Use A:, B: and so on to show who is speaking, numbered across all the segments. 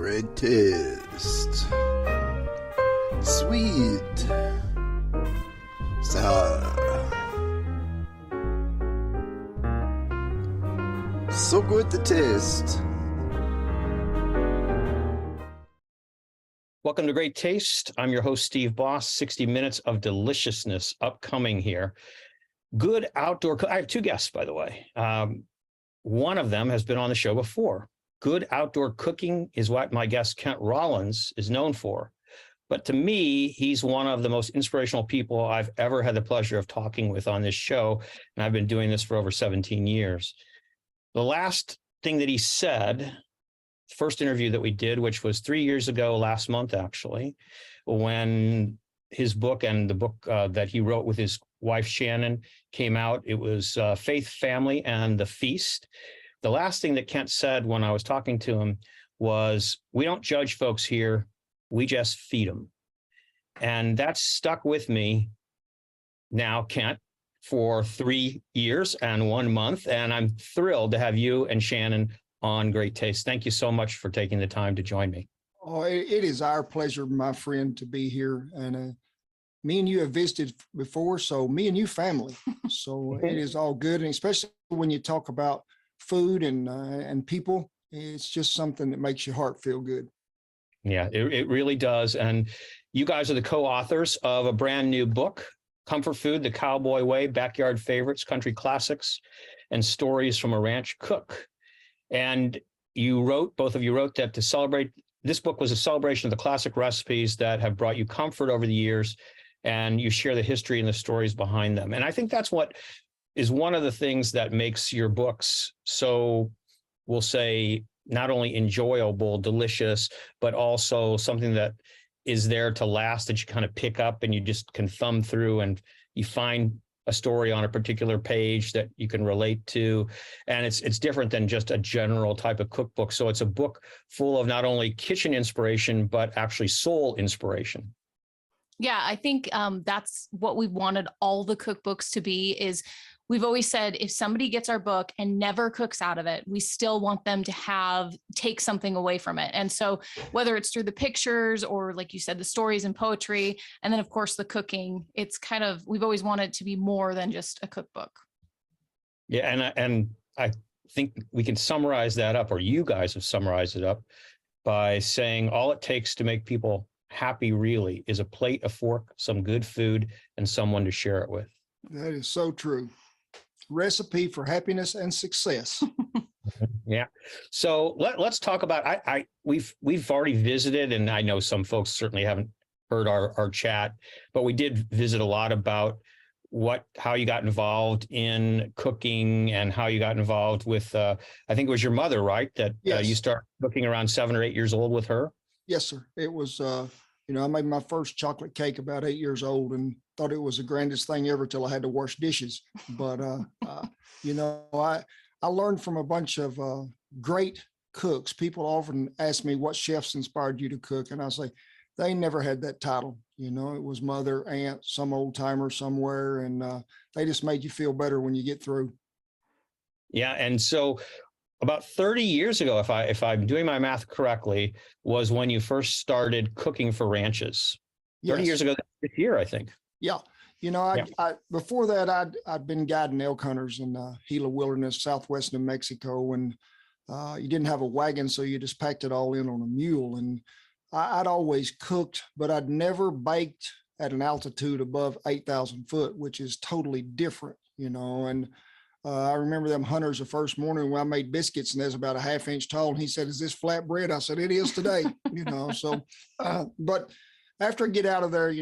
A: Great taste. Sweet. Sour. So good to taste.
B: Welcome to Great Taste. I'm your host, Steve Boss. 60 minutes of deliciousness upcoming here. Good outdoor. I have two guests, by the way. One of them has been on the show before. Good outdoor cooking is what my guest, Kent Rollins, is known for. But to me, he's one of the most inspirational people I've ever had the pleasure of talking with on this show. And I've been doing this for over 17 years. The last thing that he said, first interview that we did, which was 3 years ago, last month, actually, when his book and the book that he wrote with his wife, Shannon, came out. It was Faith, Family, and the Feast. The last thing that Kent said when I was talking to him was, we don't judge folks here, we just feed them. And that's stuck with me now, Kent, for 3 years and 1 month. And I'm thrilled to have you and Shannon on Great Taste. Thank you so much for taking the time to join me.
C: Oh, it is our pleasure, my friend, to be here. And me and you have visited before, so me and you family. So it is all good. And especially when you talk about food and people, it's just something that makes your heart feel good.
B: Yeah, it really does. And you guys are the co-authors of a brand new book, Comfort Food, The Cowboy Way, Backyard Favorites, Country Classics, and Stories from a Ranch Cook. And you wrote, both of you wrote that to celebrate, this book was a celebration of the classic recipes that have brought you comfort over the years, and you share the history and the stories behind them. And I think that's what is one of the things that makes your books so, we'll say, not only enjoyable, delicious, but also something that is there to last, that you kind of pick up and you just can thumb through and you find a story on a particular page that you can relate to. And it's different than just a general type of cookbook. So it's a book full of not only kitchen inspiration, but actually soul inspiration.
D: Yeah, I think that's what we wanted all the cookbooks to be. Is we've always said, if somebody gets our book and never cooks out of it, we still want them to take something away from it. And so whether it's through the pictures or, like you said, the stories and poetry, and then of course the cooking, we've always wanted to be more than just a cookbook.
B: Yeah, and I think we can summarize that up, or you guys have summarized it up by saying all it takes to make people happy really is a plate, a fork, some good food, and someone to share it with.
C: That is so true. Recipe for happiness and success.
B: Yeah. So let's talk about, we've already visited, and I know some folks certainly haven't heard our chat, but we did visit a lot about how you got involved in cooking and how you got involved with, I think it was your mother, right? That
C: Yes.
B: You started cooking around 7 or 8 years old with her.
C: Yes, sir. It was, I made my first chocolate cake about 8 years old and thought it was the grandest thing ever till I had to wash dishes. But, I learned from a bunch of great cooks. People often ask me what chefs inspired you to cook. And I say, they never had that title. It was mother, aunt, some old timer somewhere. And they just made you feel better when you get through. Yeah.
B: And so about 30 years ago, if I'm doing my math correctly, was when you first started cooking for ranches. 30
C: Yes.
B: years ago this year, I think.
C: Yeah. I before that, I'd been guiding elk hunters in Gila Wilderness, southwest New Mexico, and you didn't have a wagon, so you just packed it all in on a mule. And I'd always cooked, but I'd never baked at an altitude above 8,000 foot, which is totally different, and I remember them hunters the first morning when I made biscuits, and there's about a half-inch tall. And he said, "Is this flatbread?" I said, "It is today." So, but after I get out of there,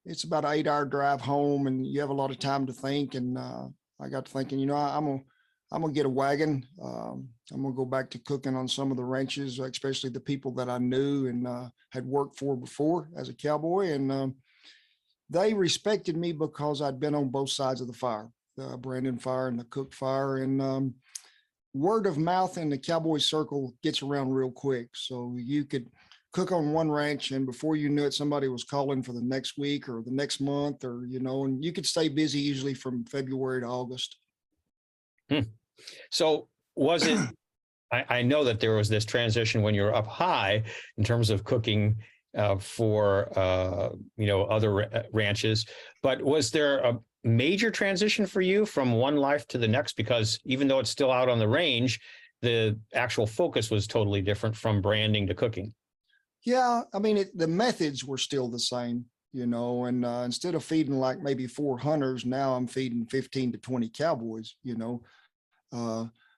C: it's about an 8-hour drive home, and you have a lot of time to think. And I got to thinking, I'm gonna get a wagon. I'm gonna go back to cooking on some of the ranches, especially the people that I knew and had worked for before as a cowboy. And they respected me because I'd been on both sides of the fire. The Brandon fire and the Cook fire, and word of mouth in the cowboy circle gets around real quick. So you could cook on one ranch, and before you knew it, somebody was calling for the next week or the next month, or and you could stay busy usually from February to August.
B: So was it I know that there was this transition when you were up high in terms of cooking for other ranches, but was there a major transition for you from one life to the next? Because even though it's still out on the range, the actual focus was totally different from branding to cooking.
C: Yeah, I mean, the methods were still the same, and instead of feeding like maybe 4 hunters, now I'm feeding 15 to 20 cowboys,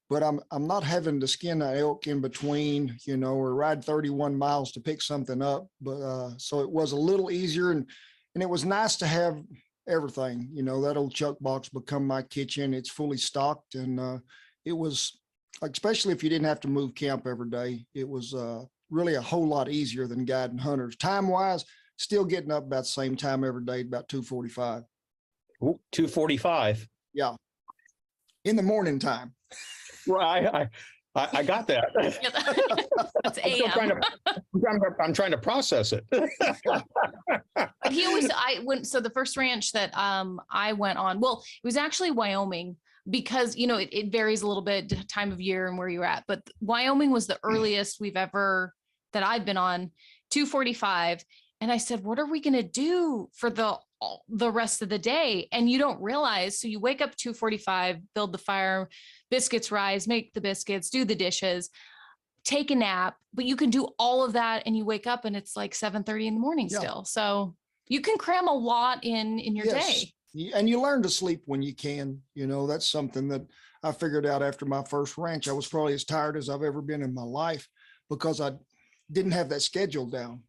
C: but I'm not having to skin an elk in between, or ride 31 miles to pick something up. But so it was a little easier, and it was nice to have everything. That old chuck box become my kitchen. It's fully stocked, and it was, especially if you didn't have to move camp every day, it was really a whole lot easier than guiding hunters. Time wise, still getting up about the same time every day, about 2:45.
B: 2:45.
C: Yeah, in the morning time.
B: Right. I got that.
D: That's AM.
B: I'm trying to process it.
D: He always, so the first ranch that I went on, well, it was actually Wyoming, because, it varies a little bit time of year and where you're at, but Wyoming was the earliest that I've been on, 2:45. And I said, what are we going to do for the rest of the day? And you don't realize, so you wake up 2:45, build the fire, biscuits rise, make the biscuits, do the dishes, take a nap, but you can do all of that and you wake up and it's like 7:30 in the morning still. So you can cram a lot in your day.
C: And you learn to sleep when you can. That's something that I figured out after my first ranch. I was probably as tired as I've ever been in my life because I didn't have that schedule down,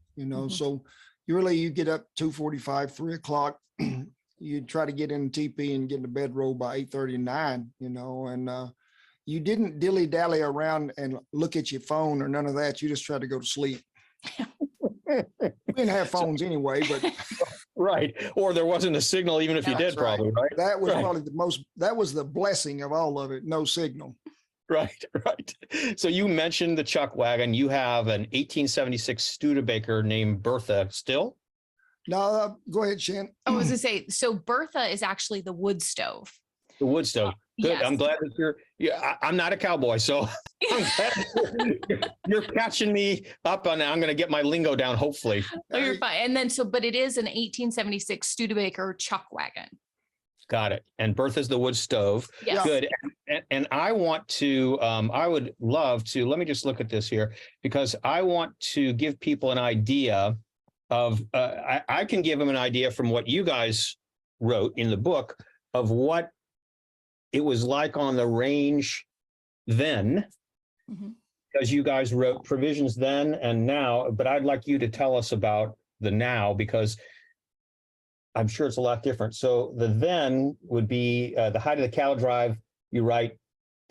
C: So you get up 2:45, 3:00. You try to get in TP and get into bedroll by 8:39, and you didn't dilly dally around and look at your phone or none of that. You just tried to go to sleep. We didn't have phones anyway, but
B: right. Or there wasn't a signal, even if you did, probably, right?
C: That was probably that was the blessing of all of it. No signal.
B: Right. So you mentioned the chuck wagon. You have an 1876 Studebaker named Bertha still?
C: No, go ahead, Shannon.
D: I was going to say, so Bertha is actually the wood stove.
B: The wood stove. Good.
D: Yes.
B: I'm glad that I'm not a cowboy, so you're catching me up on. I'm going to get my lingo down, hopefully.
D: Oh, you're fine. And then, but it is an 1876 Studebaker chuck wagon.
B: Got it. And Bertha's the wood stove.
D: Yes.
B: Good. And I want to, I would love to, let me just look at this here, because I want to give people an idea of, I can give them an idea from what you guys wrote in the book of what it was like on the range then, because you guys wrote provisions then and now, but I'd like you to tell us about the now, because I'm sure it's a lot different. So the then would be the height of the cattle drive. You write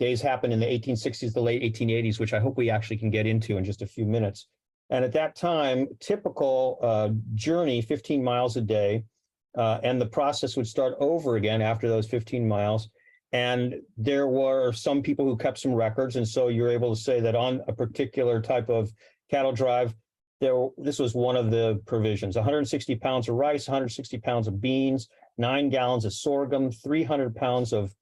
B: days happened in the 1860s, the late 1880s, which I hope we actually can get into in just a few minutes. And at that time, typical journey, 15 miles a day, and the process would start over again after those 15 miles. And there were some people who kept some records. And so you're able to say that on a particular type of cattle drive, this was one of the provisions: 160 pounds of rice, 160 pounds of beans, 9 gallons of sorghum, 300 pounds of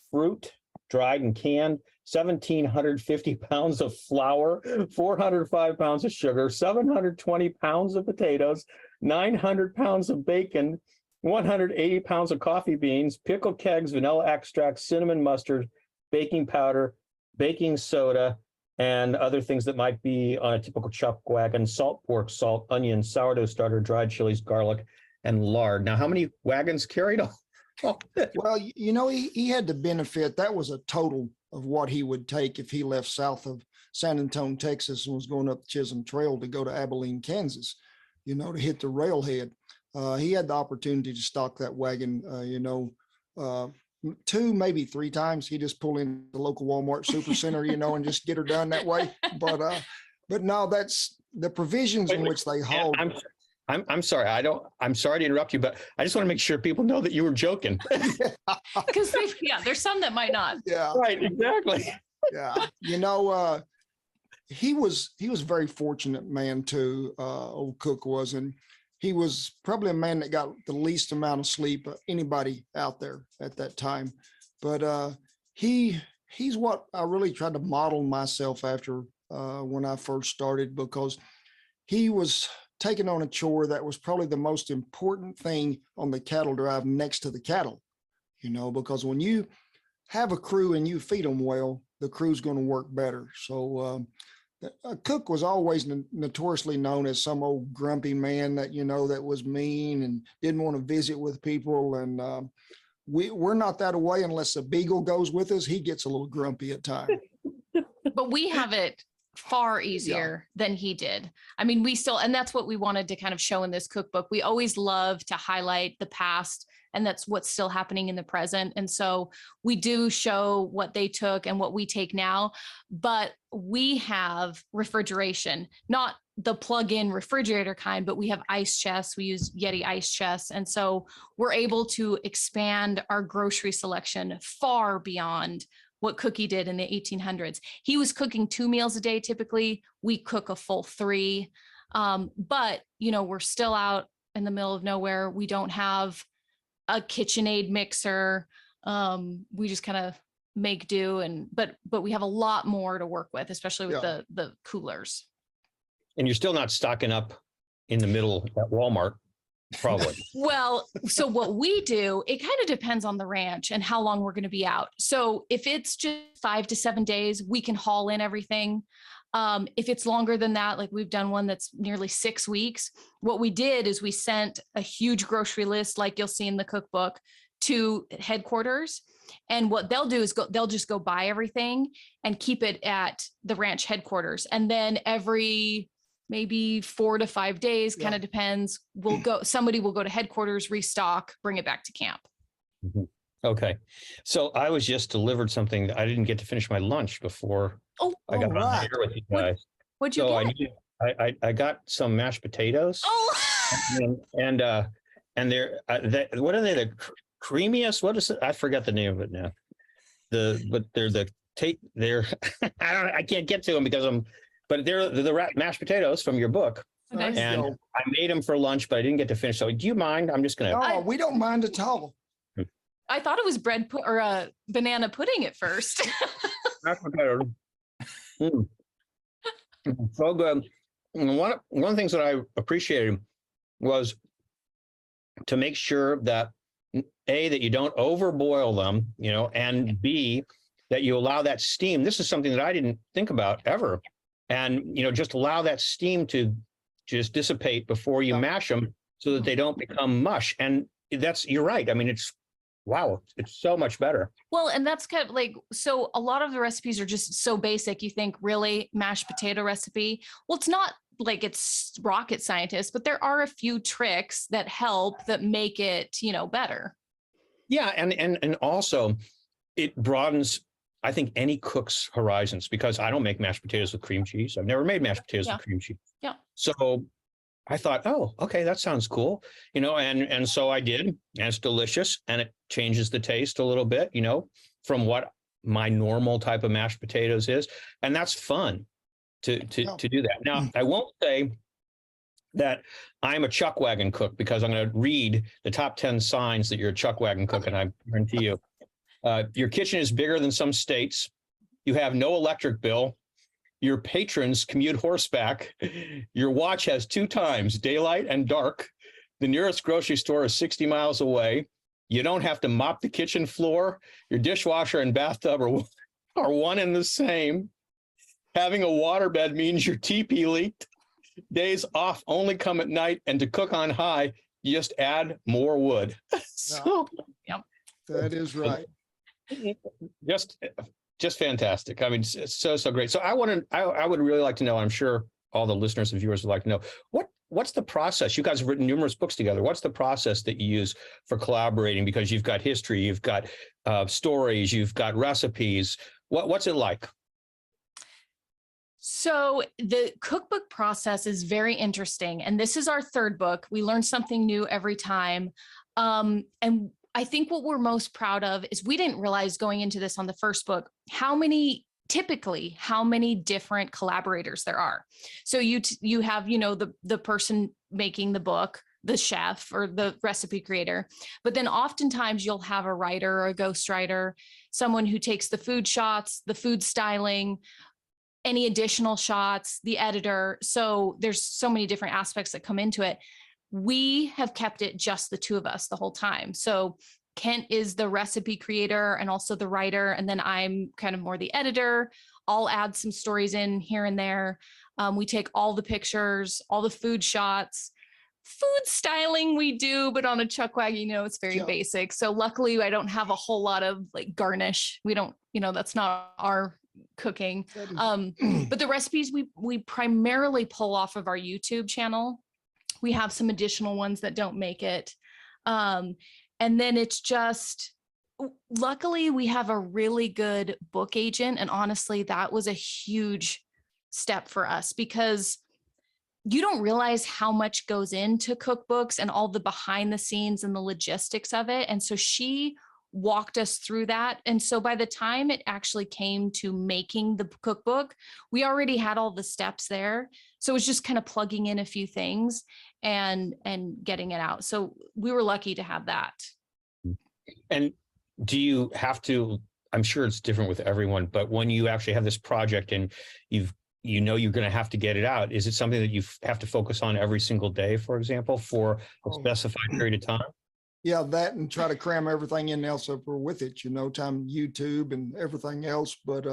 B: fruit, dried and canned, 1,750 pounds of flour, 405 pounds of sugar, 720 pounds of potatoes, 900 pounds of bacon, 180 pounds of coffee beans, pickled kegs, vanilla extract, cinnamon mustard, baking powder, baking soda, and other things that might be on a typical chuck wagon: salt pork, salt, onion, sourdough starter, dried chilies, garlic, and lard. Now, how many wagons carried?
C: Well, he had the benefit. That was a total of what he would take if he left south of San Antonio, Texas, and was going up the Chisholm Trail to go to Abilene, Kansas, to hit the railhead. He had the opportunity to stock that wagon, 2, maybe 3 times. He just pull in the local Walmart supercenter, and just get her done that way. But no, that's the provisions in which they hauled.
B: I'm sorry. I'm sorry to interrupt you, but I just want to make sure people know that you were joking.
D: Because there's some that might not.
C: Yeah.
B: Right. Exactly.
C: Yeah. He was a very fortunate man too. Old Cook was, and he was probably a man that got the least amount of sleep of anybody out there at that time. But he he's what I really tried to model myself after when I first started, because he was taking on a chore that was probably the most important thing on the cattle drive next to the cattle, because when you have a crew and you feed them well, the crew's going to work better. So a cook was always notoriously known as some old grumpy man that, that was mean and didn't want to visit with people. And we're not that way unless a beagle goes with us. He gets a little grumpy at times.
D: But we have it far easier than he did. I mean, and that's what we wanted to kind of show in this cookbook. We always love to highlight the past, and that's what's still happening in the present. And so we do show what they took and what we take now, but we have refrigeration, not the plug-in refrigerator kind, but we have ice chests. We use Yeti ice chests. And so we're able to expand our grocery selection far beyond what Cookie did in the 1800s. He was cooking 2 meals a day. Typically, we cook a full 3. But, we're still out in the middle of nowhere. We don't have a KitchenAid mixer. We just kind of make do, but we have a lot more to work with, especially with the coolers.
B: And you're still not stocking up in the middle at Walmart. Probably. Well,
D: so what we do, it kind of depends on the ranch and how long we're going to be out. So if it's just 5 to 7 days, we can haul in everything. If it's longer than that, like we've done one that's nearly 6 weeks, what we did is we sent a huge grocery list, like you'll see in the cookbook, to headquarters. And what they'll do is they'll just go buy everything and keep it at the ranch headquarters. And then every maybe 4 to 5 days, kind of depends. Somebody will go to headquarters, restock, bring it back to camp.
B: Mm-hmm. Okay. So I was just delivered something that I didn't get to finish my lunch before I got on the air with you guys.
D: What'd you get?
B: I got some mashed potatoes.
D: Oh,
B: and they're what are they? The creamiest? What is it? I forgot the name of it now. But they're I can't get to them because but they're the mashed potatoes from your book.
D: Okay.
B: And I made them for lunch, but I didn't get to finish. So do you mind? I'm just going to.
C: Oh, we don't mind at all.
D: I thought it was banana pudding at first.
B: Mashed potatoes. So good. And one of the things that I appreciated was to make sure that A, that you don't overboil them, and B, that you allow that steam. This is something that I didn't think about ever. And, just allow that steam to just dissipate before you mash them so that they don't become mush. And you're right. I mean, it's so much better.
D: Well, and that's kind of like, so a lot of the recipes are just so basic. You think, really, mashed potato recipe? Well, it's not like it's rocket scientist, but there are a few tricks that help that make it, better.
B: Yeah. And also it broadens, I think, any cook's horizons, because I don't make mashed potatoes with cream cheese. I've never made mashed potatoes with cream cheese.
D: Yeah.
B: So I thought, oh, okay, that sounds cool. And so I did, and it's delicious, and it changes the taste a little bit, from what my normal type of mashed potatoes is. And that's fun to do that. Now, I won't say that I'm a chuck wagon cook, because I'm going to read the top 10 signs that you're a chuck wagon cook, and I guarantee you. Your kitchen is bigger than some states. You have no electric bill. Your patrons commute horseback. Your watch has 2 times, daylight and dark. The nearest grocery store is 60 miles away. You don't have to mop the kitchen floor. Your dishwasher and bathtub are one and the same. Having a waterbed means your teepee leaked. Days off only come at night, and to cook on high, you just add more wood.
C: That is right.
B: Just fantastic. I mean, so great. So I would really like to know, I'm sure all the listeners and viewers would like to know, what's the process? You guys have written numerous books together. What's the process that you use for collaborating? Because you've got history, you've got stories, you've got recipes. What's it like?
D: So the cookbook process is very interesting. And this is our 3rd book. We learn something new every time. And I think what we're most proud of is we didn't realize going into this on the first book, how many different collaborators there are. So you have, the person making the book, the chef or the recipe creator. But then oftentimes you'll have a writer or a ghostwriter, someone who takes the food shots, the food styling, any additional shots, the editor. So there's so many different aspects that come into it. We have kept it just the two of us the whole time. So Kent is the recipe creator and also the writer. And then I'm kind of more the editor. I'll add some stories in here and there. We take all the pictures, all the food shots. Food styling we do, but on a chuck wagon, it's very basic. So luckily I don't have a whole lot of like garnish. We don't, that's not our cooking. But the recipes we primarily pull off of our YouTube channel. We have some additional ones that don't make it. And then it's just, luckily we have a really good book agent. And honestly, that was a huge step for us because you don't realize how much goes into cookbooks and all the behind the scenes and the logistics of it. And so she walked us through that. And so by the time it actually came to making the cookbook, we already had all the steps there. So it was just kind of plugging in a few things and getting it out. So we were lucky to have that.
B: And do you have to, I'm sure it's different with everyone, but when you actually have this project and you're going to have to get it out, is it something that you have to focus on every single day, for example, for a specified period of time?
C: Yeah, that and try to cram everything in else up with it, time YouTube and everything else. But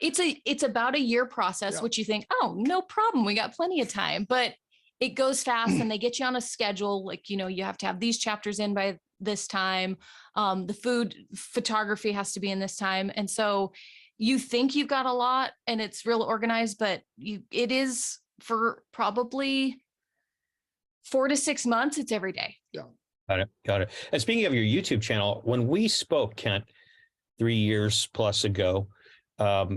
D: it's about a year process, which you think, oh, no problem, we got plenty of time. But it goes fast and they get you on a schedule. Like, you have to have these chapters in by this time. The food photography has to be in this time. And so you think you've got a lot and it's real organized, but it is for probably 4 to 6 months. It's every day.
C: Yeah.
B: Got it. And speaking of your YouTube channel, when we spoke, Kent, 3 years plus ago,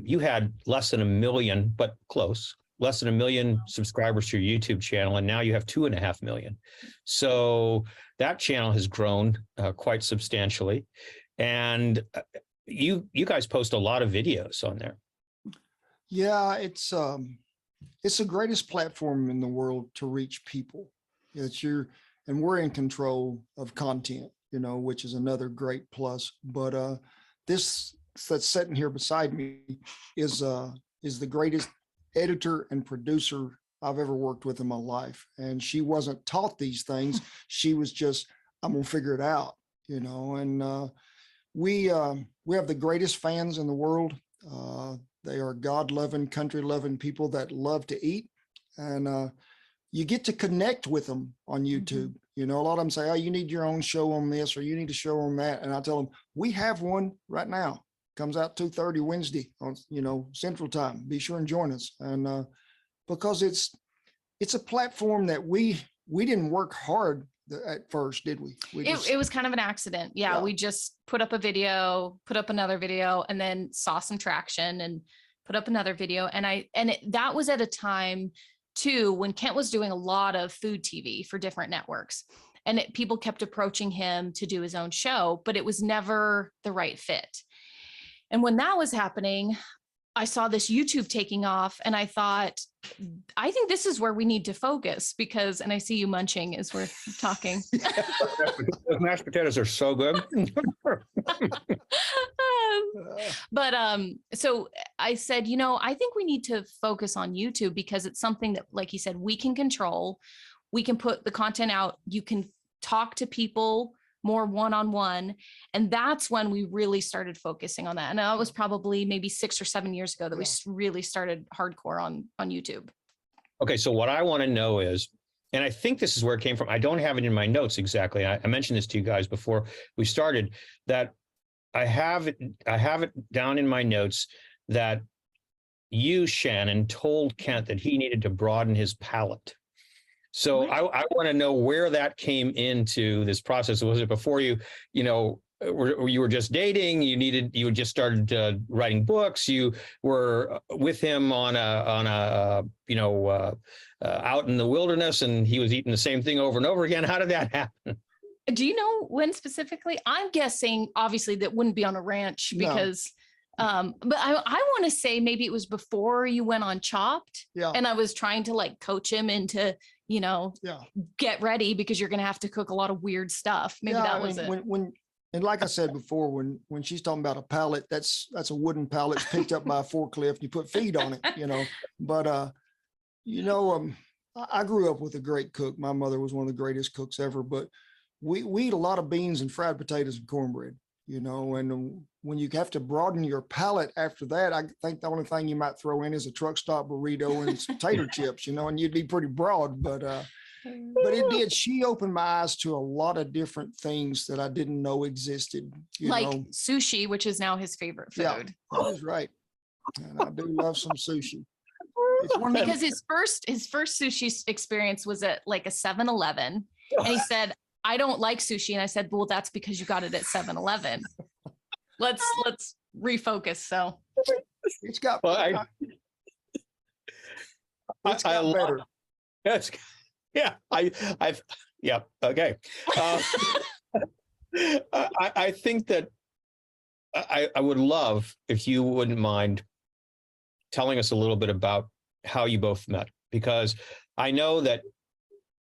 B: you had less than 1 million, but close, less than 1 million subscribers to your YouTube channel. And now you have 2.5 million. So that channel has grown quite substantially. And you guys post a lot of videos on there.
C: Yeah, it's the greatest platform in the world to reach people. And we're in control of content, which is another great plus. But this that's sitting here beside me is the greatest editor and producer I've ever worked with in my life. And she wasn't taught these things. She was just, I'm gonna figure it out, and we have the greatest fans in the world. They are God-loving, country-loving people that love to eat. And you get to connect with them on YouTube. A lot of them say, oh, you need your own show on this, or you need a show on that. And I tell them, we have one right now. Comes out 2:30 Wednesday on, Central Time. Be sure and join us. And because it's a platform that we didn't work hard at first, did we?
D: It was kind of an accident. Yeah, we just put up a video, put up another video, and then saw some traction and put up another video. And that was at a time too, when Kent was doing a lot of food TV for different networks, and people kept approaching him to do his own show, but it was never the right fit. And when that was happening, I saw this YouTube taking off, and I thought, I think this is where we need to focus because, and I see you munching as we're talking.
B: Those mashed potatoes are so good.
D: But so I said, I think we need to focus on YouTube because it's something that, like you said, we can control. We can put the content out. You can talk to people more one-on-one. And that's when we really started focusing on that. And that was probably maybe 6 or 7 years ago that we really started hardcore on YouTube.
B: Okay. So what I want to know is, and I think this is where it came from. I don't have it in my notes exactly. I mentioned this to you guys before we started, that I have it down in my notes that you, Shannon, told Kent that he needed to broaden his palate. So I want to know where that came into this process. Was it before you were just dating? You had just started writing books. You were with him on a out in the wilderness, and he was eating the same thing over and over again. How did that happen?
D: Do you know when specifically? I'm guessing obviously that wouldn't be on a ranch because. No. But I want to say maybe it was before you went on Chopped. Yeah. And I was trying to coach him into
C: Yeah.
D: get ready because you're going to have to cook a lot of weird stuff. Maybe
C: Yeah,
D: that
C: I
D: was
C: mean,
D: it.
C: and like I said before, when she's talking about a pallet, that's a wooden pallet picked up by a forklift. You put feed on it. But I grew up with a great cook. My mother was one of the greatest cooks ever. But we eat a lot of beans and fried potatoes and cornbread. And when you have to broaden your palate after that, I think the only thing you might throw in is a truck stop burrito and some tater chips. And you'd be pretty broad. But it did. She opened my eyes to a lot of different things that I didn't know existed.
D: Like sushi, which is now his favorite food.
C: Yeah, that is right. And I do love some sushi. It's one
D: because his first sushi experience was at like a 7-Eleven, and he said, "I don't like sushi," and I said, "Well, that's because you got it at 7-Eleven." Let's refocus. So
C: it's got.
B: Well,
C: it's got better.
B: Yes. Yeah, yeah, okay. I think that I would love if you wouldn't mind telling us a little bit about how you both met, because I know that,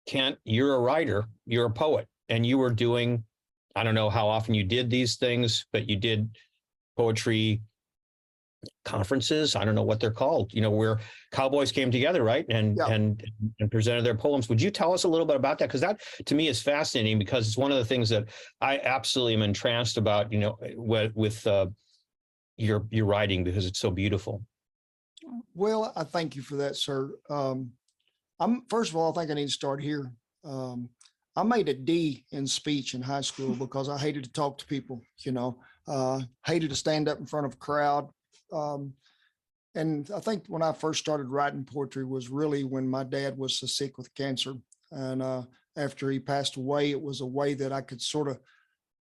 B: Kent, you're a writer, you're a poet, and you were doing, I don't know how often you did these things, but you did poetry conferences. I don't know what they're called, where cowboys came together, right? And presented their poems. Would you tell us a little bit about that? Because that to me is fascinating, because it's one of the things that I absolutely am entranced about, with your writing, because it's so beautiful.
C: Well, I thank you for that, sir. First of all, I think I need to start here. I made a D in speech in high school because I hated to talk to people, hated to stand up in front of a crowd. And I think when I first started writing poetry was really when my dad was so sick with cancer. And after he passed away, it was a way that I could sort of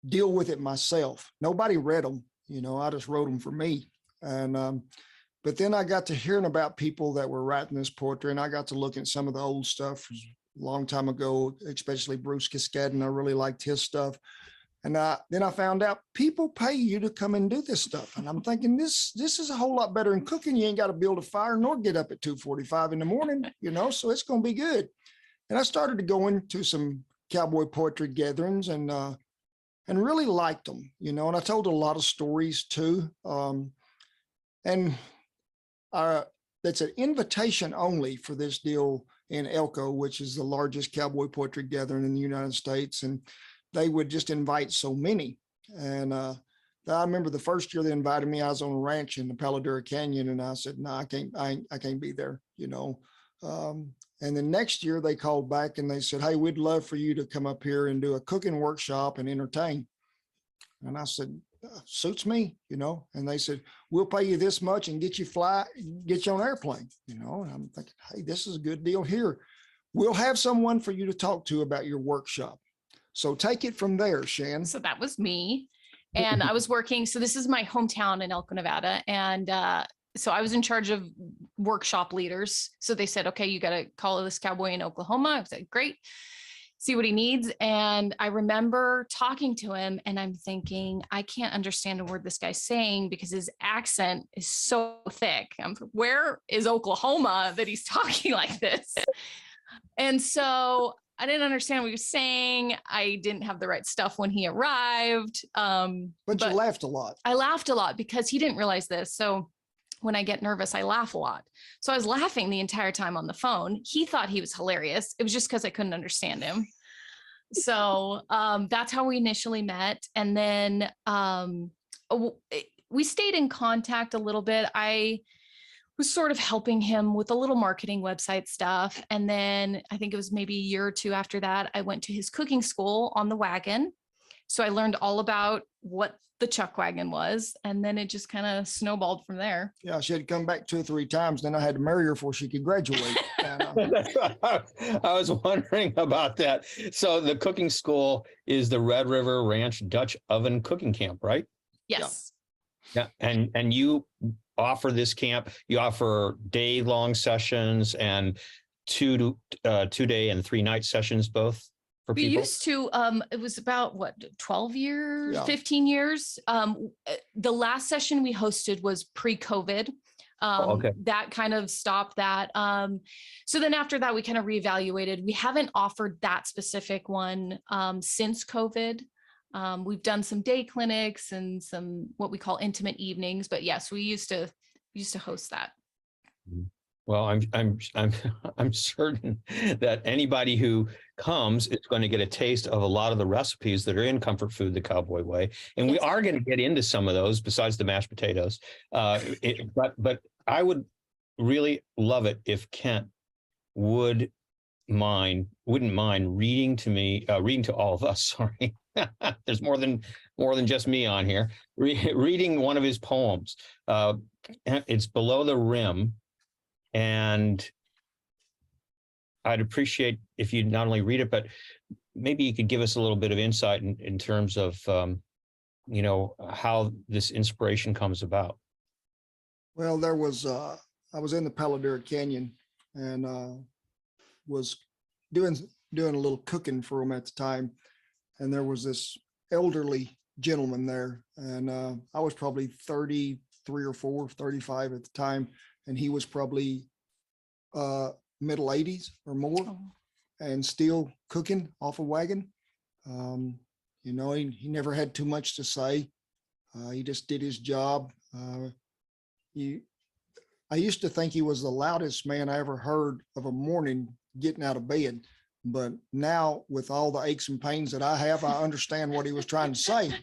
C: deal with it myself. Nobody read them, I just wrote them for me. And but then I got to hearing about people that were writing this poetry, and I got to look at some of the old stuff a long time ago, especially Bruce Cascadden. I really liked his stuff. And then I found out people pay you to come and do this stuff. And I'm thinking this is a whole lot better than cooking. You ain't got to build a fire nor get up at 2:45 in the morning, so it's going to be good. And I started to go into some cowboy poetry gatherings and really liked them, and I told a lot of stories too. That's an invitation only for this deal in Elko, which is the largest cowboy poetry gathering in the United States. And they would just invite so many. And I remember the first year they invited me, I was on a ranch in the Paladura Canyon, and I said, no, I can't be there, and then next year they called back and they said, hey, we'd love for you to come up here and do a cooking workshop and entertain. And I said, suits me, and they said, we'll pay you this much and get you on an airplane, and I'm thinking, hey, this is a good deal here. We'll have someone for you to talk to about your workshop. So take it from there, Shan.
D: So that was me. And I was working. So this is my hometown in Elko, Nevada. And so I was in charge of workshop leaders. So they said, okay, you got to call this cowboy in Oklahoma. I said, great. See what he needs. And I remember talking to him and I'm thinking, I can't understand a word this guy's saying because his accent is so thick. Where is Oklahoma that he's talking like this? And so I didn't understand what he was saying. I didn't have the right stuff when he arrived.
C: But you laughed a lot.
D: I laughed a lot because he didn't realize this. So when I get nervous, I laugh a lot. So I was laughing the entire time on the phone. He thought he was hilarious. It was just because I couldn't understand him. So that's how we initially met. And then we stayed in contact a little bit. I was sort of helping him with a little marketing website stuff. And then I think it was maybe a year or two after that, I went to his cooking school on the wagon. So I learned all about what the chuck wagon was. And then it just kind of snowballed from there.
C: Yeah, she had to come back 2 or 3 times. Then I had to marry her before she could graduate.
B: That's what I was wondering about that. So the cooking school is the Red River Ranch Dutch Oven Cooking Camp, right?
D: Yes.
B: Yeah. And you offer this camp, you offer day-long sessions and 2-day and 3-night sessions both for people?
D: We used to, it was about 12 years,
C: Yeah.
D: 15 years. The last session we hosted was pre-COVID.
B: Okay.
D: That kind of stopped that. So then after that, we kind of reevaluated. We haven't offered that specific one since COVID. We've done some day clinics and some what we call intimate evenings, but yes, we used to host that.
B: Well, I'm certain that anybody who comes is going to get a taste of a lot of the recipes that are in Comfort Food the Cowboy Way, and we are going to get into some of those besides the mashed potatoes. But I would really love it if Kent wouldn't mind reading to all of us. Sorry, there's more than just me on here. Reading one of his poems. It's Below the Rim. And I'd appreciate if you not only read it, but maybe you could give us a little bit of insight in terms of, how this inspiration comes about.
C: Well, I was in the Palo Duro Canyon and was doing a little cooking for them at the time. And there was this elderly gentleman there. And I was probably 33 or 35 at the time. And he was probably middle 80s or more, and still cooking off a wagon. He never had too much to say. He just did his job. I used to think he was the loudest man I ever heard of a morning getting out of bed. But now with all the aches and pains that I have, I understand what he was trying to say,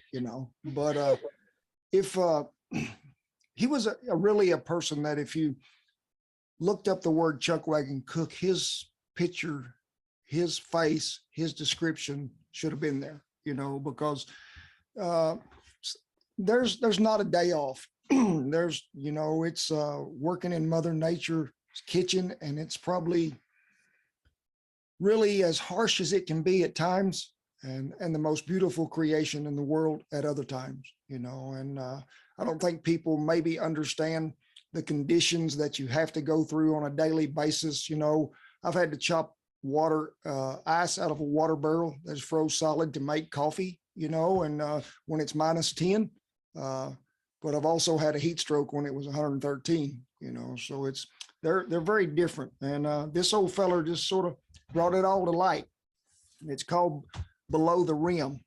C: But if he was really a person that if you looked up the word Chuck Wagon Cook, his picture, his face, his description should have been there, because there's not a day off. It's working in Mother Nature's kitchen, and it's probably really as harsh as it can be at times, and the most beautiful creation in the world at other times, and I don't think people maybe understand the conditions that you have to go through on a daily basis. I've had to chop ice out of a water barrel that's froze solid to make coffee, and when it's -10, but I've also had a heat stroke when it was 113, so they're very different. And this old feller just sort of brought it all to light. It's called Below the Rim.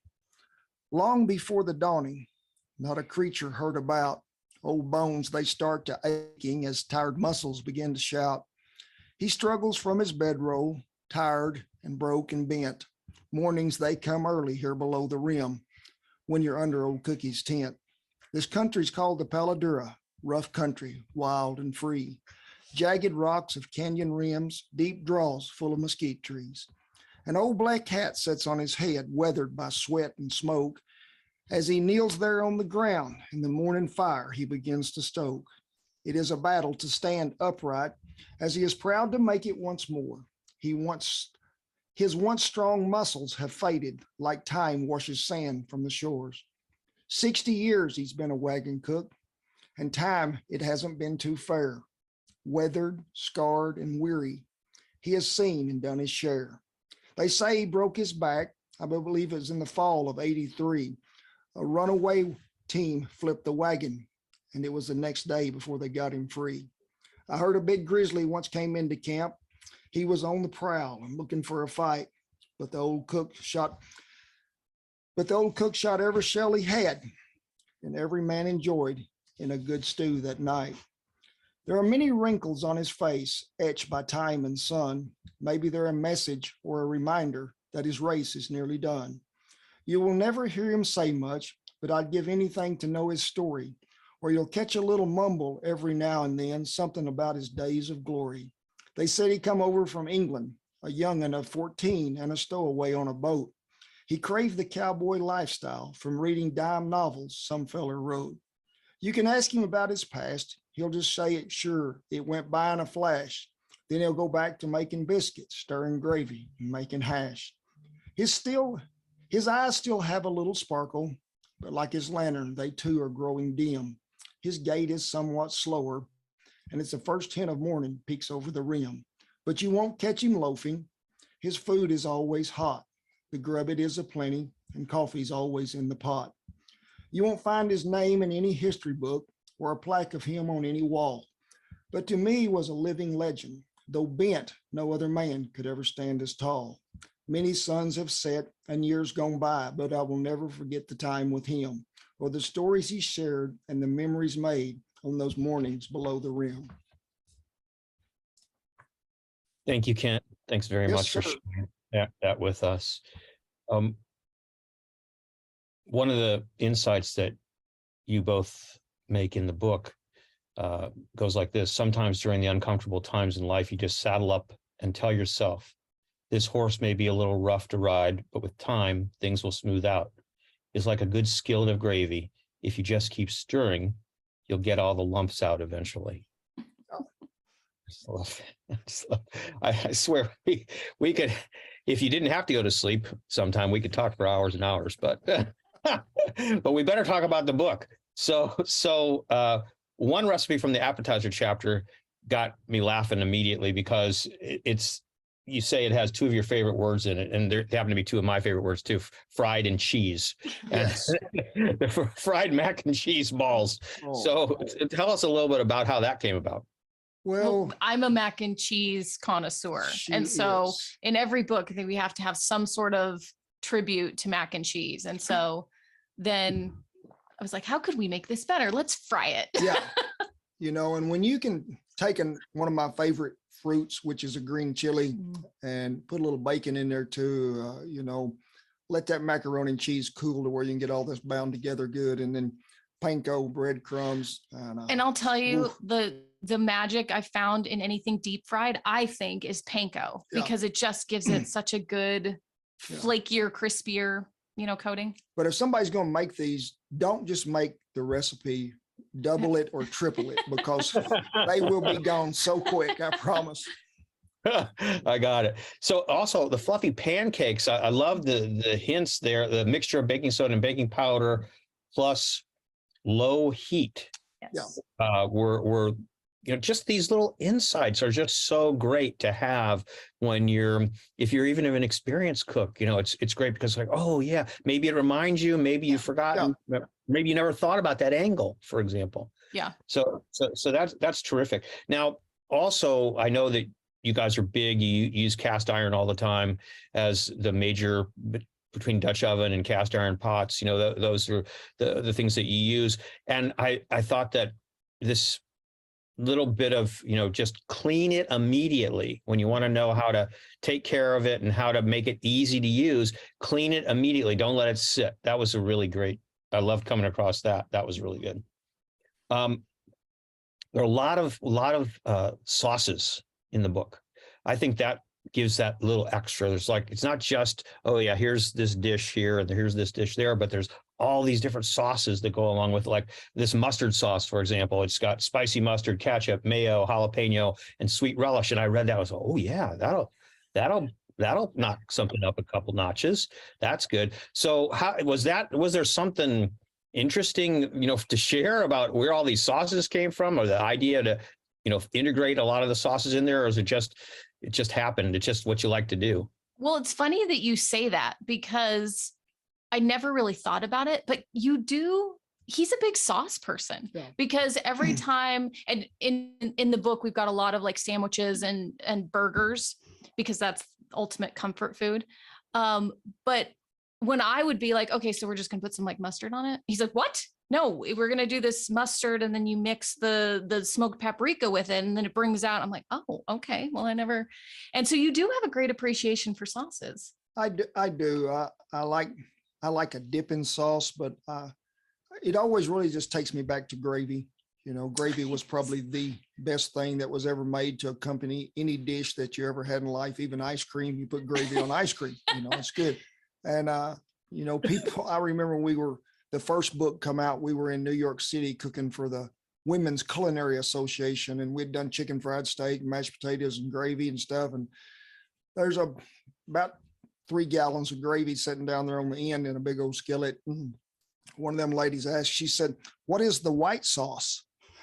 C: Long before the dawning, not a creature heard about. Old bones, they start to aching as tired muscles begin to shout. He struggles from his bedroll, tired and broke and bent. Mornings, they come early here below the rim when you're under old Cookie's tent. This country's called the Palo Duro, rough country, wild and free. Jagged rocks of canyon rims, deep draws full of mesquite trees. An old black hat sits on his head, weathered by sweat and smoke. As he kneels there on the ground in the morning fire, he begins to stoke. It is a battle to stand upright as he is proud to make it once more. His once strong muscles have faded like time washes sand from the shores. 60 years he's been a wagon cook, and time it hasn't been too fair. Weathered, scarred, and weary, he has seen and done his share. They say he broke his back. I believe it was in the fall of '83. A runaway team flipped the wagon, and it was the next day before they got him free. I heard a big grizzly once came into camp. He was on the prowl and looking for a fight, but the old cook shot every shell he had, and every man enjoyed in a good stew that night. There are many wrinkles on his face, etched by time and sun. Maybe they're a message or a reminder that his race is nearly done. You will never hear him say much, but I'd give anything to know his story, or you'll catch a little mumble every now and then, something about his days of glory. They said he come over from England, a young'un of 14 and a stowaway on a boat. He craved the cowboy lifestyle from reading dime novels some feller wrote. You can ask him about his past. He'll just say it, sure, it went by in a flash. Then he'll go back to making biscuits, stirring gravy, and making hash. His eyes still have a little sparkle, but like his lantern, they too are growing dim. His gait is somewhat slower, and it's the first hint of morning peeks over the rim. But you won't catch him loafing. His food is always hot. The grub it is aplenty, and coffee's always in the pot. You won't find his name in any history book or a plaque of him on any wall. but to me was a living legend. Though bent, no other man could ever stand as tall. Many suns have set and years gone by, but I will never forget the time with him, or the stories he shared and the memories made on those mornings below the rim.
B: Thank you, Kent. Thanks very
C: Yes,
B: much for
C: sir.
B: sharing that with us. One of the insights that you both make in the book goes like this. Sometimes during the uncomfortable times in life, you just saddle up and tell yourself, this horse may be a little rough to ride, but with time, things will smooth out. It's like a good skillet of gravy. If you just keep stirring, you'll get all the lumps out eventually. I swear we could, if you didn't have to go to sleep sometime, we could talk for hours and hours, but but we better talk about the book. So one recipe from the appetizer chapter got me laughing immediately because you say it has two of your favorite words in it, and there happen to be two of my favorite words too: fried and cheese.
C: Yes.
B: And the fried mac and cheese balls.
C: Oh.
B: So tell us a little bit about how that came about.
C: Well,
D: I'm a mac and cheese connoisseur. And so
C: is.
D: in every book, I think we have to have some sort of tribute to mac and cheese. And so then I was like, how could we make this better? Let's fry it.
C: Yeah. And when you can take one of my favorite fruits, which is a green chili, and put a little bacon in there too, let that macaroni and cheese cool to where you can get all this bound together good. And then panko, breadcrumbs.
D: And I'll tell you, the magic I found in anything deep fried, I think, is panko, because it just gives it such a good flakier, crispier, coating.
C: But if somebody's going to make these, don't just make the recipe, double it or triple it, because they will be gone so quick, I promise.
B: I got it. So also the fluffy pancakes, I love the hints there, the mixture of baking soda and baking powder plus low heat.
D: Yes.
B: Were just these little insights are just so great to have when if you're even an experienced cook. It's great because oh yeah, maybe it reminds you, maybe you've forgotten, maybe you never thought about that angle, for example.
D: Yeah.
B: So that's terrific. Now, also, I know that you guys are big. You use cast iron all the time as the major between Dutch oven and cast iron pots. Those are the things that you use. And I thought that this little bit of, just clean it immediately when you want to know how to take care of it and how to make it easy to use, clean it immediately. Don't let it sit. That was a really great, I loved coming across that. That was really good. There are a lot of sauces in the book. I think that gives that little extra. There's it's not just, oh yeah, here's this dish here and here's this dish there, but there's all these different sauces that go along with, like this mustard sauce, for example. It's got spicy mustard, ketchup, mayo, jalapeno, and sweet relish. And I read that, I was like, oh yeah, that'll knock something up a couple notches. That's good. So how was there something interesting, to share about where all these sauces came from, or the idea to, integrate a lot of the sauces in there, or is it just happened? It's just what you like to do?
D: Well, it's funny that you say that, because I never really thought about it, but you do. He's a big sauce person, because every time, and in the book, we've got a lot of sandwiches and burgers, because that's ultimate comfort food. But when I would be like, okay, so we're just gonna put some mustard on it. He's like, what? No, we're going to do this mustard, and then you mix the smoked paprika with it, and then it brings out, I'm like, oh, okay. Well, and so you do have a great appreciation for sauces.
C: I do. I like a dipping sauce, but it always really just takes me back to gravy. Gravy was probably the best thing that was ever made to accompany any dish that you ever had in life, even ice cream. You put gravy on ice cream, it's good. And, people, I remember when the first book come out, we were in New York City cooking for the Women's Culinary Association, and we'd done chicken fried steak, mashed potatoes, and gravy and stuff. And there's about 3 gallons of gravy sitting down there on the end in a big old skillet. One of them ladies asked, she said, "What is the white sauce?"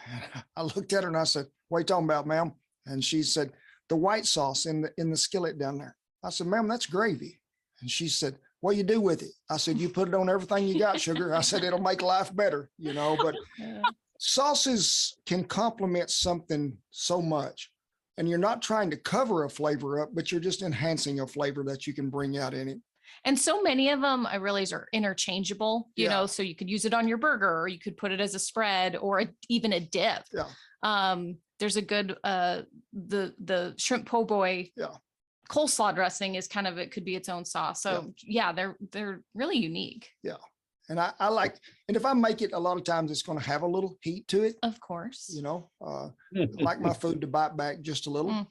C: And I looked at her and I said, "What are you talking about, ma'am?" And she said, "The white sauce in the skillet down there." I said, "Ma'am, that's gravy." And she said, "What do you do with it?" I said, "You put it on everything you got, sugar." I said, "It'll make life better, but sauces can complement something so much, and you're not trying to cover a flavor up, but you're just enhancing a flavor that you can bring out in it.
D: And so many of them, I realize, are interchangeable, you know, so you could use it on your burger, or you could put it as a spread, or even a dip. There's a good, the shrimp po' boy coleslaw dressing is kind of, it could be its own sauce. So they're really unique.
C: Yeah. And I like, and if I make it, a lot of times it's going to have a little heat to it.
D: Of course.
C: You know, I like my food to bite back just a little.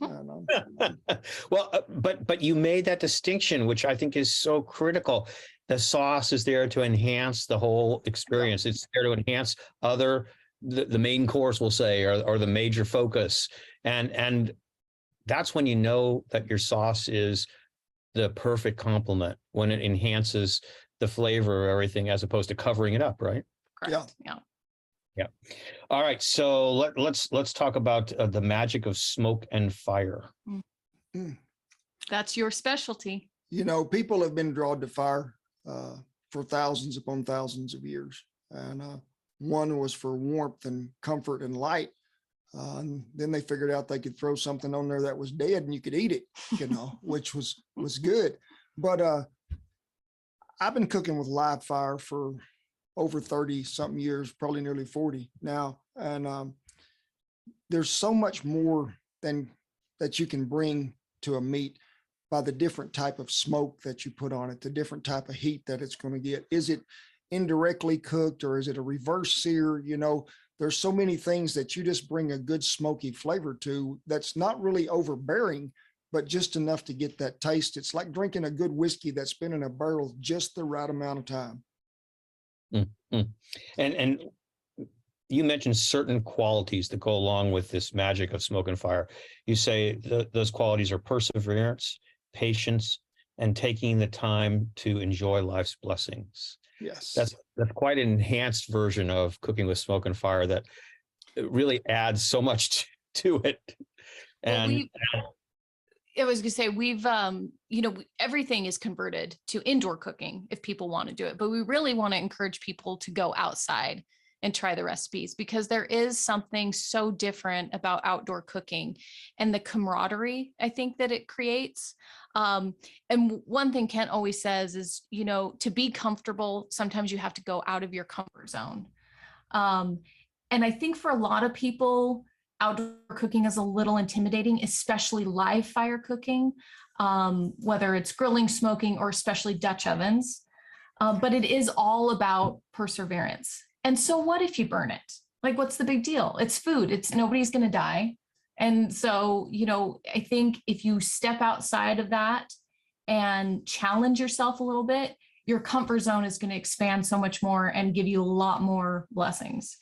B: Well, but you made that distinction, which I think is so critical. The sauce is there to enhance the whole experience. It's there to enhance the main course, we'll say, or the major focus. And that's when you know that your sauce is the perfect complement, when it enhances the flavor of everything as opposed to covering it up, right?
D: Correct.
B: Yeah. All right. So let's talk about the magic of smoke and fire.
D: That's your specialty.
C: You know, people have been drawn to fire for thousands upon thousands of years. And one was for warmth and comfort and light. And then they figured out they could throw something on there that was dead and you could eat it, you know, which was good. But I've been cooking with live fire for over 30 something years, probably nearly 40 now. And there's so much more that you can bring to a meat by the different type of smoke that you put on it, the different type of heat that it's going to get. Is it indirectly cooked, or is it a reverse sear? You know, there's so many things that you just bring a good smoky flavor to that's not really overbearing, but just enough to get that taste. It's like drinking a good whiskey that's been in a barrel just the right amount of time.
B: And you mentioned certain qualities that go along with this magic of smoke and fire. You say those qualities are perseverance, patience, and taking the time to enjoy life's blessings.
C: Yes.
B: That's quite an enhanced version of cooking with smoke and fire that really adds so much to it. And
D: I was going to say, we've, you know, everything is converted to indoor cooking if people want to do it, but we really want to encourage people to go outside and try the recipes, because there is something so different about outdoor cooking and the camaraderie, I think, that it creates. And one thing Kent always says is, you know, to be comfortable, sometimes you have to go out of your comfort zone. And I think for a lot of people, outdoor cooking is a little intimidating, especially live fire cooking, whether it's grilling, smoking, or especially Dutch ovens. But it is all about perseverance. And so what if you burn it? Like, what's the big deal? It's food. Nobody's going to die. And so, you know, I think if you step outside of that and challenge yourself a little bit, your comfort zone is going to expand so much more and give you a lot more blessings.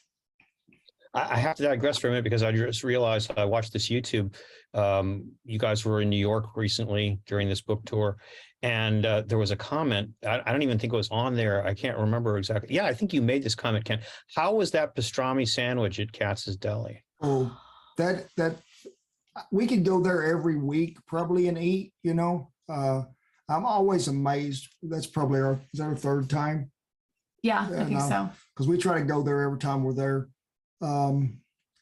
B: I have to digress for a minute, because I just realized I watched this YouTube. You guys were in New York recently during this book tour, and there was a comment. I don't even think it was on there. I can't remember exactly. Yeah, I think you made this comment, Ken. How was that pastrami sandwich at Katz's Deli?
C: Oh, that we could go there every week probably and eat, you know. I'm always amazed. That's probably is that our third time?
D: Yeah, I think so.
C: Because we try to go there every time we're there.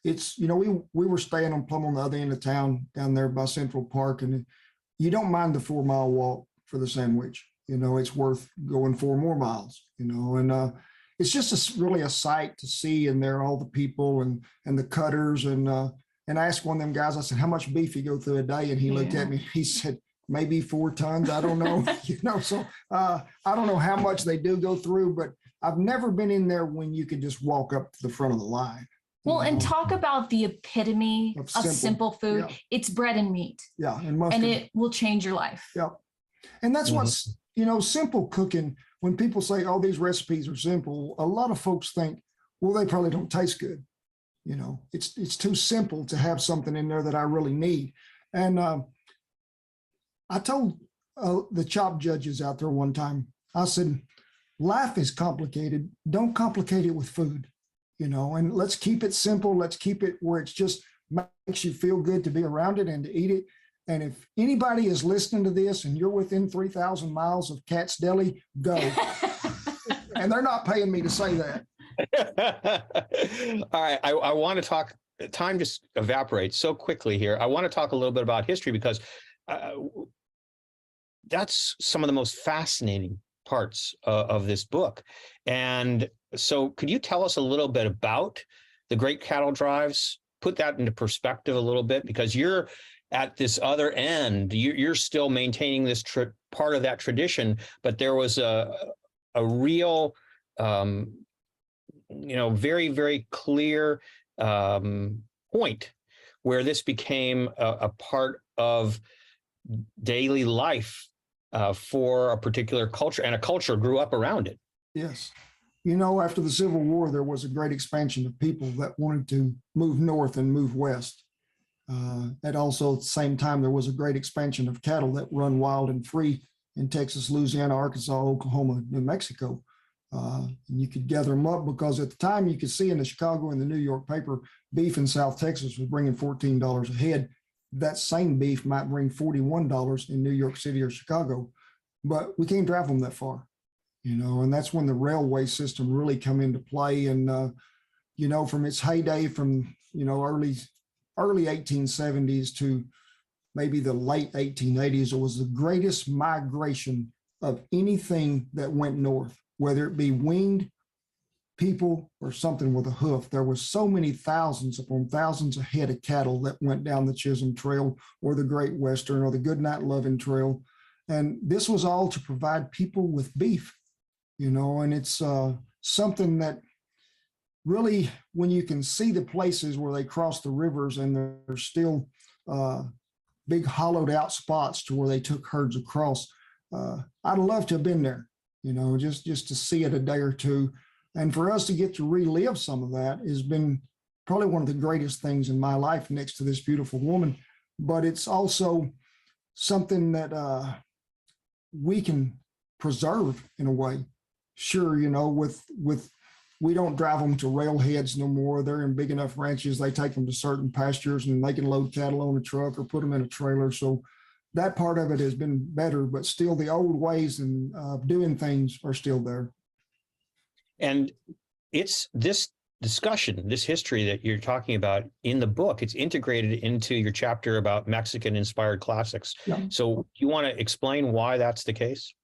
C: It's, you know, we were staying on Plum on the other end of town down there by Central Park, and you don't mind the 4-mile walk for the sandwich. You know, it's worth going 4 more miles, you know, and it's just really a sight to see in there, all the people and the cutters. And I asked one of them guys, I said, how much beef you go through a day? And he looked at me, he said, maybe 4 tons. I don't know, you know, so I don't know how much they do go through, but I've never been in there when you could just walk up to the front of the line.
D: Well, and talk about the epitome of simple food. Yeah. It's bread and meat.
C: Yeah.
D: And it will change your life.
C: Yeah. And that's what's, you know, simple cooking. When people say, oh, these recipes are simple, a lot of folks think, well, they probably don't taste good. You know, it's too simple to have something in there that I really need. And I told the chop judges out there one time, I said, life is complicated. Don't complicate it with food, you know, and let's keep it simple. Let's keep it where it's just makes you feel good to be around it and to eat it. And if anybody is listening to this and you're within 3,000 miles of Katz's Deli, go. And they're not paying me to say that.
B: All right, I want to talk. Time just evaporates so quickly here. I want to talk a little bit about history because uh, that's some of the most fascinating parts of this book. And so, could you tell us a little bit about the Great Cattle Drives? Put that into perspective a little bit, because you're at this other end. You're still maintaining this part of that tradition, but there was a real, very, very clear point where this became a part of daily life for a particular culture, and a culture grew up around it.
C: Yes. After the Civil War, there was a great expansion of people that wanted to move north and move west. And also at the same time, there was a great expansion of cattle that run wild and free in Texas, Louisiana, Arkansas, Oklahoma, New Mexico. And you could gather them up because at the time you could see in the Chicago and the New York paper, beef in South Texas was bringing $14 a head. That same beef might bring $41 in New York City or Chicago, but we can't drive them that far, and that's when the railway system really come into play. And, from its heyday from, early 1870s to maybe the late 1880s, it was the greatest migration of anything that went north, whether it be winged people or something with a hoof. There was so many thousands upon thousands of head of cattle that went down the Chisholm Trail or the Great Western or the Goodnight Loving Trail. And this was all to provide people with beef, and it's something that really, when you can see the places where they cross the rivers and there's still big hollowed out spots to where they took herds across, I'd love to have been there, just to see it a day or two. And for us to get to relive some of that has been probably one of the greatest things in my life next to this beautiful woman. But it's also something that we can preserve in a way. Sure, with we don't drive them to railheads no more. They're in big enough ranches. They take them to certain pastures and they can load cattle on a truck or put them in a trailer. So that part of it has been better, but still the old ways and doing things are still there.
B: And it's this discussion, this history that you're talking about in the book, it's integrated into your chapter about Mexican inspired classics.
C: Yeah.
B: So you want to explain why that's the case?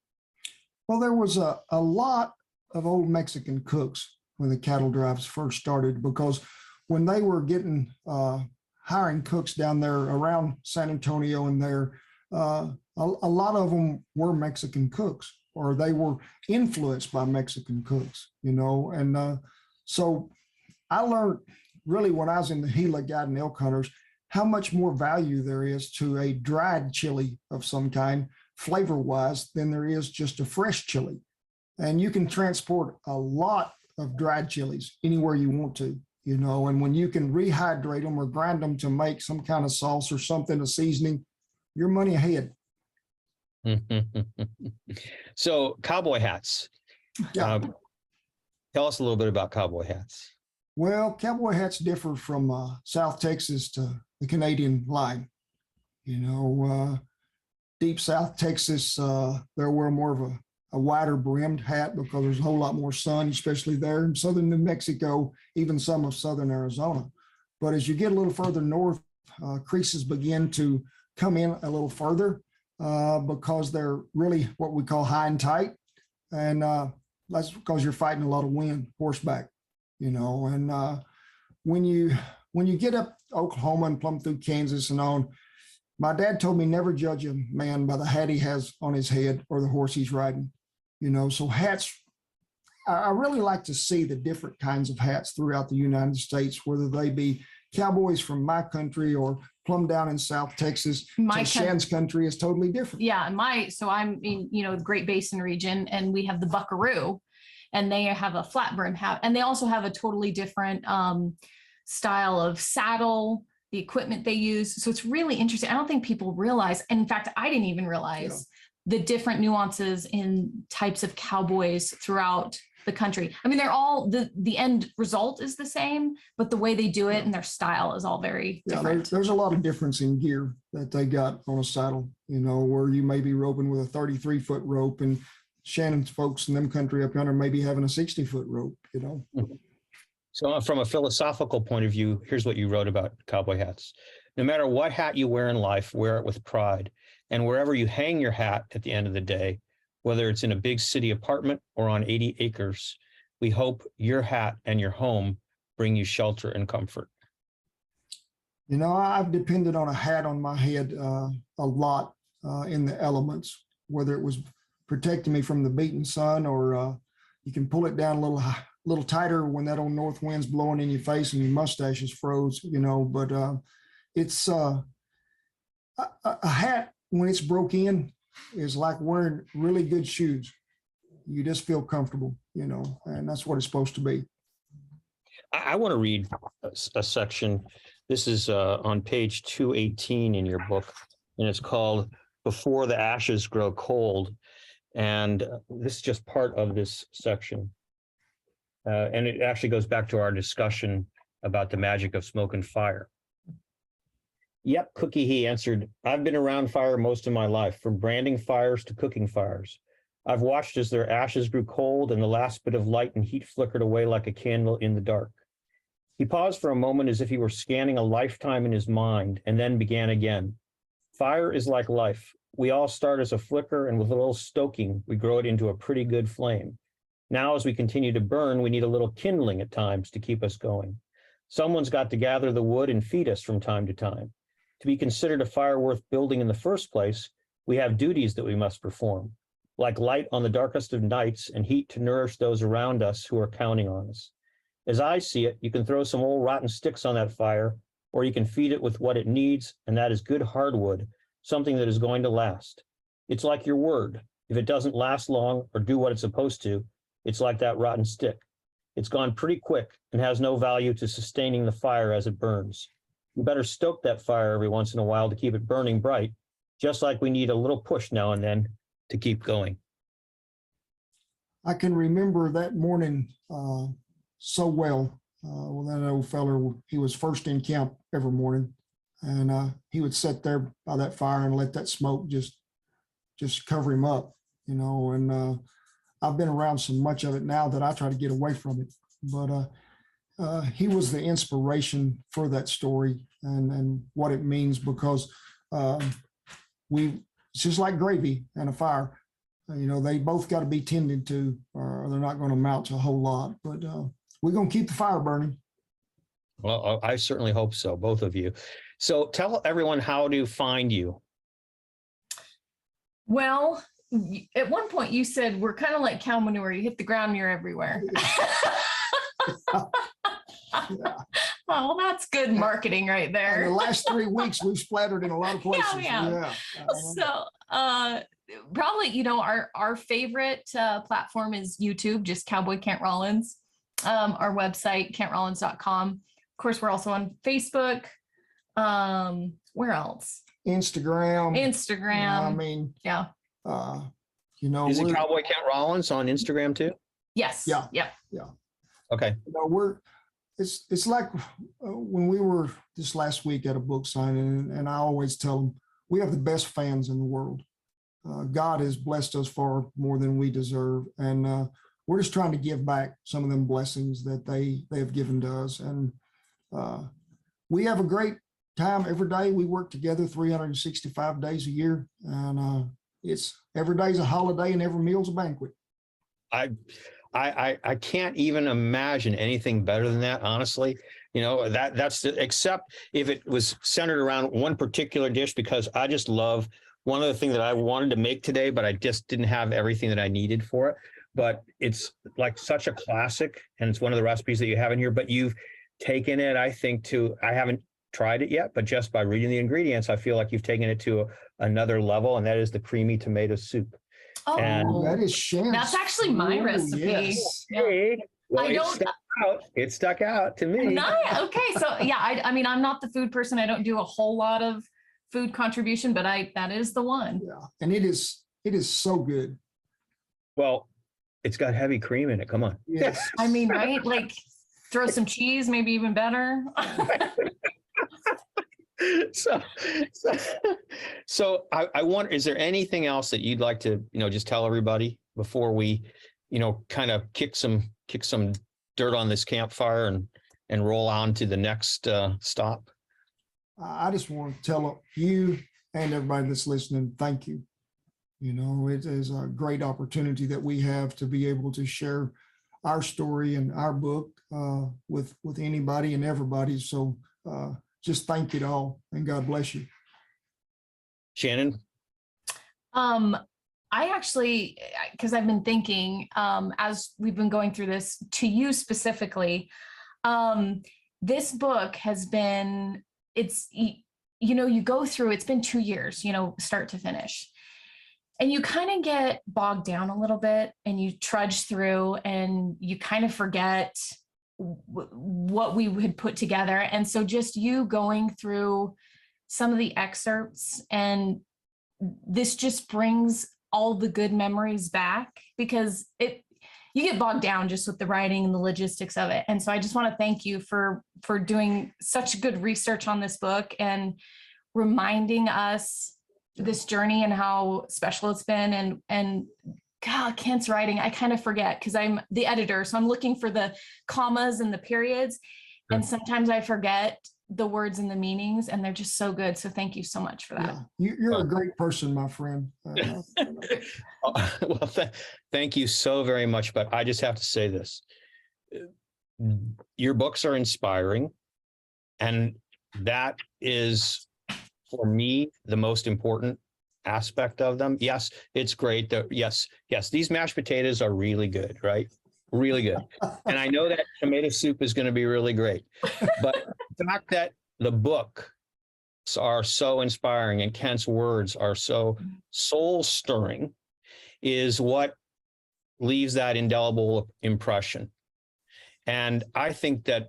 C: Well, there was a lot of old Mexican cooks when the cattle drives first started, because when they were getting hiring cooks down there around San Antonio and there, a lot of them were Mexican cooks, or they were influenced by Mexican cooks, and so I learned really when I was in the Gila guiding elk hunters, how much more value there is to a dried chili of some kind, flavor-wise, than there is just a fresh chili. And you can transport a lot of dried chilies anywhere you want to, and when you can rehydrate them or grind them to make some kind of sauce or something, a seasoning, you're money ahead.
B: So cowboy hats.
C: Yeah.
B: Tell us a little bit about cowboy hats.
C: Well, cowboy hats differ from South Texas to the Canadian line. Deep South Texas, they're wearing more of a wider brimmed hat because there's a whole lot more sun, especially there in southern New Mexico, even some of southern Arizona. But as you get a little further north, creases begin to come in a little further because they're really what we call high and tight. And that's because you're fighting a lot of wind horseback, and when you get up Oklahoma and plumb through Kansas and on, my dad told me never judge a man by the hat he has on his head or the horse he's riding, so hats, I really like to see the different kinds of hats throughout the United States, whether they be cowboys from my country or plumb down in South Texas. Shan's country is totally different.
D: Yeah. So I'm in, the Great Basin region, and we have the buckaroo, and they have a flat brim hat, and they also have a totally different style of saddle, the equipment they use. So it's really interesting. I don't think people realize, and in fact, I didn't even realize the different nuances in types of cowboys throughout the country. I mean, they're all, the end result is the same, but the way they do it and their style is all very different.
C: There's a lot of difference in gear that they got on a saddle, where you may be roping with a 33-foot rope, and Shannon's folks in them country up yonder may be having a 60-foot rope, you know.
B: So from a philosophical point of view, here's what you wrote about cowboy hats. No matter what hat you wear in life, wear it with pride. And wherever you hang your hat at the end of the day, whether it's in a big city apartment or on 80 acres, we hope your hat and your home bring you shelter and comfort.
C: You know, I've depended on a hat on my head a lot in the elements, whether it was protecting me from the beating sun, or you can pull it down a little tighter when that old north wind's blowing in your face and your mustache is froze, you know. But it's a hat when it's broke in is like wearing really good shoes. You just feel comfortable, you know, and that's what it's supposed to be.
B: I want to read a section. This is on page 218 in your book, and it's called "Before the Ashes Grow Cold." And this is just part of this section. And it actually goes back to our discussion about the magic of smoke and fire. Yep, Cookie, he answered, I've been around fire most of my life, from branding fires to cooking fires. I've watched as their ashes grew cold and the last bit of light and heat flickered away like a candle in the dark. He paused for a moment as if he were scanning a lifetime in his mind, and then began again. Fire is like life. We all start as a flicker, and with a little stoking, we grow it into a pretty good flame. Now, as we continue to burn, we need a little kindling at times to keep us going. Someone's got to gather the wood and feed us from time to time. To be considered a fire worth building in the first place, we have duties that we must perform, like light on the darkest of nights and heat to nourish those around us who are counting on us. As I see it, you can throw some old rotten sticks on that fire, or you can feed it with what it needs, and that is good hardwood, something that is going to last. It's like your word. If it doesn't last long or do what it's supposed to, it's like that rotten stick. It's gone pretty quick and has no value to sustaining the fire as it burns. You better stoke that fire every once in a while to keep it burning bright, just like we need a little push now and then to keep going.
C: I can remember that morning so well. Well, that old feller, he was first in camp every morning, and he would sit there by that fire and let that smoke just cover him up, you know. And I've been around so much of it now that I try to get away from it. But he was the inspiration for that story and what it means, because it's just like gravy and a fire. You know, they both got to be tended to, or they're not going to amount to a whole lot. But we're going to keep the fire burning.
B: Well, I certainly hope so, both of you. So tell everyone how to find you.
D: Well, at one point you said we're kind of like cow manure. You hit the ground, you're everywhere.
C: Yeah.
D: Oh, well, that's good marketing right
C: In
D: there.
C: the last 3 weeks, we've splattered in a lot of places.
D: Yeah. So probably, you know, our favorite platform is YouTube, just Cowboy Kent Rollins. Our website, kentrollins.com. Of course, we're also on Facebook. Where else?
C: Instagram.
D: Instagram.
C: I mean,
D: Yeah.
C: you know,
B: Is it Cowboy Kent Rollins on Instagram too?
D: Yes.
C: Yeah.
D: Yep.
B: Okay.
C: you know, it's like when we were this last week at a book signing, and I always tell them, we have the best fans in the world. God has blessed us far more than we deserve. And we're just trying to give back some of them blessings that they have given to us. And we have a great time every day. We work together 365 days a year. And it's every day's a holiday and every meal's a banquet.
B: I can't even imagine anything better than that, honestly. You know, that's except if it was centered around one particular dish, because I just love one other thing that I wanted to make today, but I just didn't have everything that I needed for it. But it's like such a classic, and it's one of the recipes that you have in here, but you've taken it, I think, I haven't tried it yet, but just by reading the ingredients, I feel like you've taken it to another level, and that is the creamy tomato soup.
D: Oh,
B: And
C: That is Shannon's.
D: that's actually my
C: Ooh,
D: recipe.
C: yes.
D: Yeah.
B: Hey, well,
D: I don't-
B: it stuck out to me.
D: Okay, so yeah, I mean, I'm not the food person. I don't do a whole lot of food contribution, but that is the one.
C: Yeah, and it is so good.
B: Well, it's got heavy cream in it. Come on.
C: Yes.
D: I mean, right? Like throw some cheese, maybe even better.
B: So I want, is there anything else that you'd like to, just tell everybody before we, kind of kick some dirt on this campfire and roll on to the next stop?
C: I just want to tell you and everybody that's listening, thank you. It is a great opportunity that we have to be able to share our story and our book with anybody and everybody. So just thank you all, and God bless you.
B: Shannon?
D: I actually, because I've been thinking as we've been going through this, to you specifically, this book has been, you go through, it's been 2 years, start to finish. And you kind of get bogged down a little bit, and you trudge through, and you kind of forget what we had put together. And so just you going through some of the excerpts, and this just brings all the good memories back, because you get bogged down just with the writing and the logistics of it. And so I just want to thank you for doing such good research on this book and reminding us this journey and how special it's been. And God, Kent's writing, I kind of forget because I'm the editor. So I'm looking for the commas and the periods. Sure. And sometimes I forget the words and the meanings, and they're just so good. So thank you so much for that.
C: Yeah, you're a great person, my friend.
B: Well, thank you so very much. But I just have to say this. Your books are inspiring. And that is, for me, the most important aspect of them. Yes, it's great. Yes, these mashed potatoes are really good, right? Really good. And I know that tomato soup is going to be really great. But the fact that the books are so inspiring and Kent's words are so soul stirring is what leaves that indelible impression. And I think that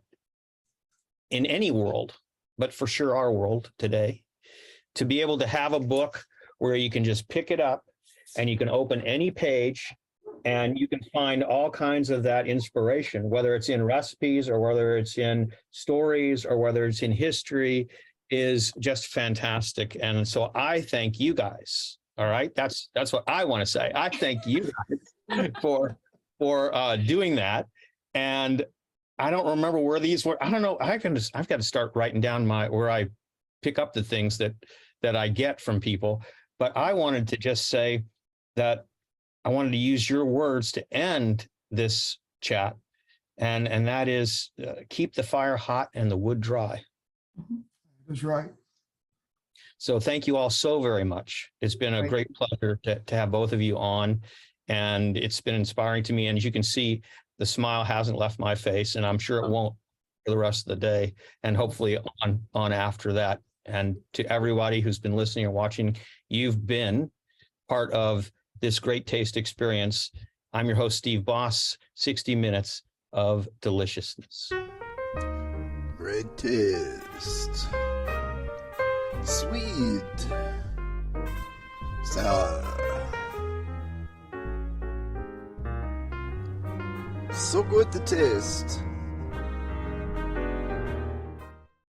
B: in any world, but for sure our world today, to be able to have a book where you can just pick it up and you can open any page and you can find all kinds of that inspiration, whether it's in recipes or whether it's in stories or whether it's in history, is just fantastic. And so I thank you guys. All right. That's what I want to say. I thank you guys for doing that. And I don't remember where these were. I don't know. I've got to start writing down where I pick up the things that I get from people. But I wanted to just say that I wanted to use your words to end this chat. And that is keep the fire hot and the wood dry.
C: That's right.
B: So thank you all so very much. It's been a great pleasure to have both of you on, and it's been inspiring to me. And as you can see, the smile hasn't left my face, and I'm sure it won't for the rest of the day, and hopefully on after that. And to everybody who's been listening or watching, you've been part of this great taste experience. I'm your host, Steve Boss, 60 Minutes of Deliciousness.
A: Great taste. Sweet. Sour. So good to taste.